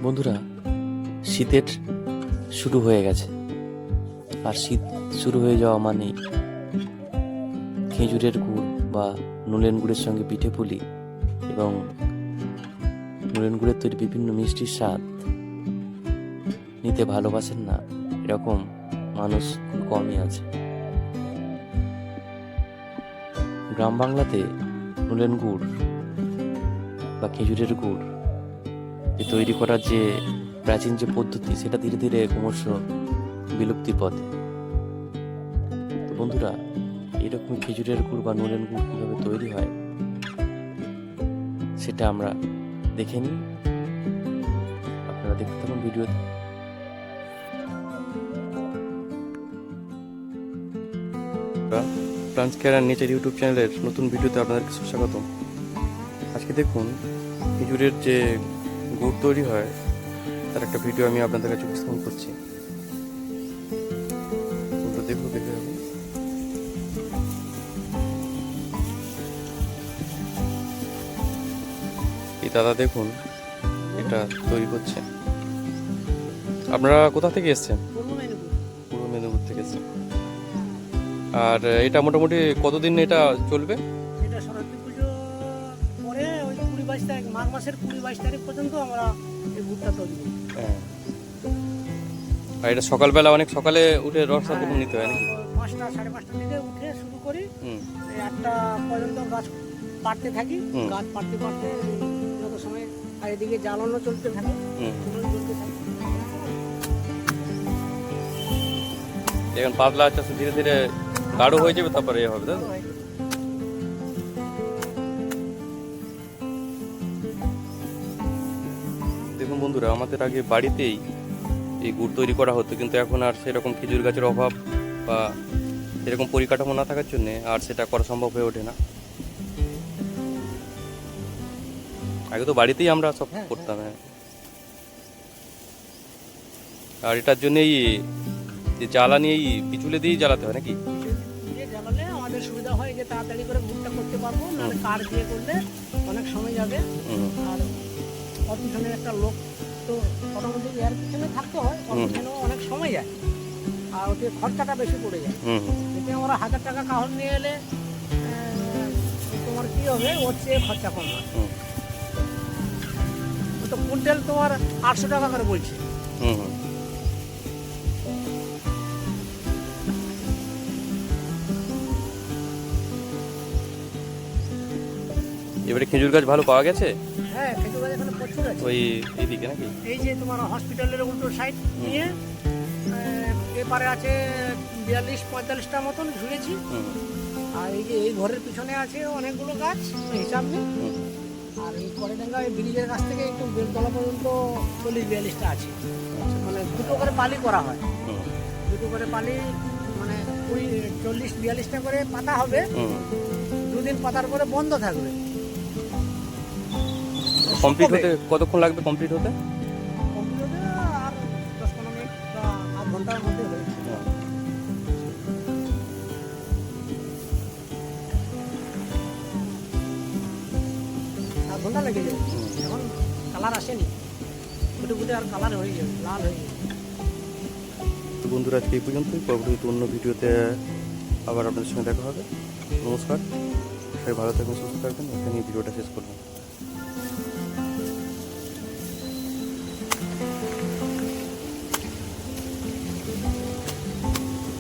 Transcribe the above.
বন্ধুরা, শীতের শুরু হয়ে গেছে। আর শীত শুরু হয়ে যাওয়া মানে খেজুরের গুড় বা নলেন গুড়ের সঙ্গে পিঠে পুলি এবং নলেন গুড়ের তৈরি বিভিন্ন মিষ্টির স্বাদ নিতে ভালোবাসেন না এরকম মানুষ খুব কমই আছে। গ্রাম বাংলাতে নলেন গুড় বা খেজুরের গুড় তৈরি করার যে প্রাচীন যে পদ্ধতি, সেটা ধীরে ধীরে ক্রমশ বিলুপ্তির পথে। তো বন্ধুরা, এরকম খেজুরের গুড় বা নলেন গুড় কীভাবে তৈরি হয় সেটা আমরা দেখে নিই। আপনারা দেখতে থাকুন ভিডিওতে। প্রান্স কেয়ার নেচার ইউটিউব চ্যানেলের নতুন ভিডিওতে আপনাদেরকে সুস্বাগতম। আজকে দেখুন, খেজুরের যে গুড় তৈরি হয় তার একটা ভিডিও আমি আপনাদের কাছে উপস্থাপন করছি। দেখুন, দেখে রাখুন। এই দাদা দেখুন এটা তৈরি করছে। আপনারা কোথা থেকে এসেছেন? পূর্ব মেদিনীপুর থেকে এসেছেন। আর এটা মোটামুটি কতদিন এটা চলবে? এটা সরস্বতী পুজো পরে ওই 20-22 তারিখ, মাঘ মাসের 20-22 তারিখ পর্যন্ত আমরা এই গুড়টা তৈরি করি। হ্যাঁ। আর এটা সকালবেলা অনেক সকালে উঠে রসটা করে নিতে হয় নাকি? 5টা 5:30টার দিকে উঠে শুরু করি, 8টা পর্যন্ত গাছ পাড়তে থাকি। গাছ পাড়তে পাড়তে যত সময়, আর এদিকে জ্বালানো চলতে থাকে, চলতে থাকে। এখন পাতলা আস্তে আস্তে ধীরে ধীরে গাঢ় হয়ে যাবে, তারপরে এ হবে, তাই তো? দেখুন বন্ধুরা, আমাদের আগে বাড়িতেই এই গুড় তৈরি করা হতো, কিন্তু এখন আর সেরকম খেজুর গাছের অভাব বা সেরকম পরিকাঠামো না থাকার জন্য আর সেটা করা সম্ভব হয়ে ওঠে না। আগে তো বাড়িতেই আমরা সব করতাম। হ্যাঁ। আর এটার জন্যই যে জ্বালানি এই পিছুলে দিয়েই জ্বালাতে হয় নাকি? জ্বালালে আমাদের সুবিধা হয় যে তাড়াতাড়ি করে গুড়টা করতে পারবো, নাহলে কাঠ দিয়ে করলে অনেক সময় যাবে। আর ওর পিছনে একটা লোক তো মোটামুটি এর পিছনে থাকতে হয়, ওর পিছনেও অনেক সময় যায়, আর ওতে খরচাটা বেশি পড়ে যায়। এতে আমরা 1000 টাকা কাহন নিয়ে এলে তোমার কি হবে, ওর চেয়ে খরচা কম হয়। তো কুইন্টাল তোমার 800 টাকা করে বলছে। এবারে খেজুর গাছ ভালো পাওয়া গেছে? হ্যাঁ, খেজুর গাছ এখানে প্রচুর আছে। ওই এইদিকে নাকি? এই যে তোমার হসপিটালের উল্টো সাইড নিয়ে এপারে আছে 42-45টা মতন ঝুলেছি। আর এই যে এই ঘরের পিছনে আছে অনেকগুলো গাছ, হিসাব নেই। আর এই কড়েডাঙ্গা এই ব্রিজের কাছ থেকে একটু বেলতলা পর্যন্ত 40-42টা আছে। মানে দুটো করে পালি করা হয়, দুটো করে পালি, মানে 40-42টা করে পাতা হবে। দুদিন পাতার পরে বন্ধ থাকবে। কমপ্লিট হতে কতক্ষণ লাগবে? কমপ্লিট হতে আর 10-15 মিনিট বা আধ ঘন্টার মধ্যে হয়ে যাবে। আধ ঘন্টা লেগে যাবে। এখন কালার আসেনি, ফুটে ফুটে আর কালার হয়ে যাবে, লাল হয়ে যাবে। তো বন্ধুরা, আজকে এই পর্যন্তই। পরবর্তী অন্য ভিডিওতে আবার আপনাদের সঙ্গে দেখা হবে। নমস্কার, সবাই ভালো থাকবেন, সুস্থ থাকবেন। এখানে ভিডিওটা শেষ করবেন।